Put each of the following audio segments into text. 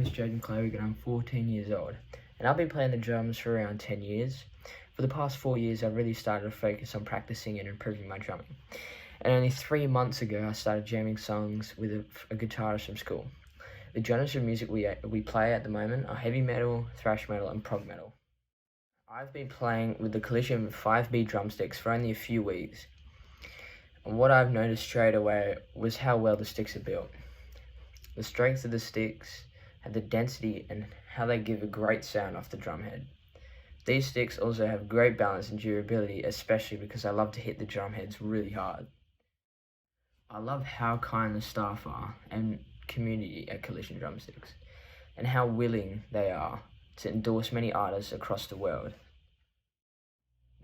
is Jayden Kleyweg and I'm 14 years old, and I've been playing the drums for around 10 years. For the past 4 years, I've really started to focus on practicing and improving my drumming. And only 3 months ago, I started jamming songs with a guitarist from school. The genres of music we play at the moment are heavy metal, thrash metal, and prog metal. I've been playing with the Collision 5B drumsticks for only a few weeks, and what I've noticed straight away was how well the sticks are built. The strength of the sticks and the density and how they give a great sound off the drum head. These sticks also have great balance and durability, especially because I love to hit the drum heads really hard. I love how kind the staff are and community at Collision Drumsticks, and how willing they are to endorse many artists across the world.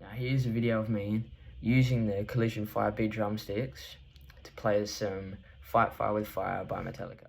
Now here's a video of me using the Collision 5B drumsticks to play some Fight Fire with Fire by Metallica.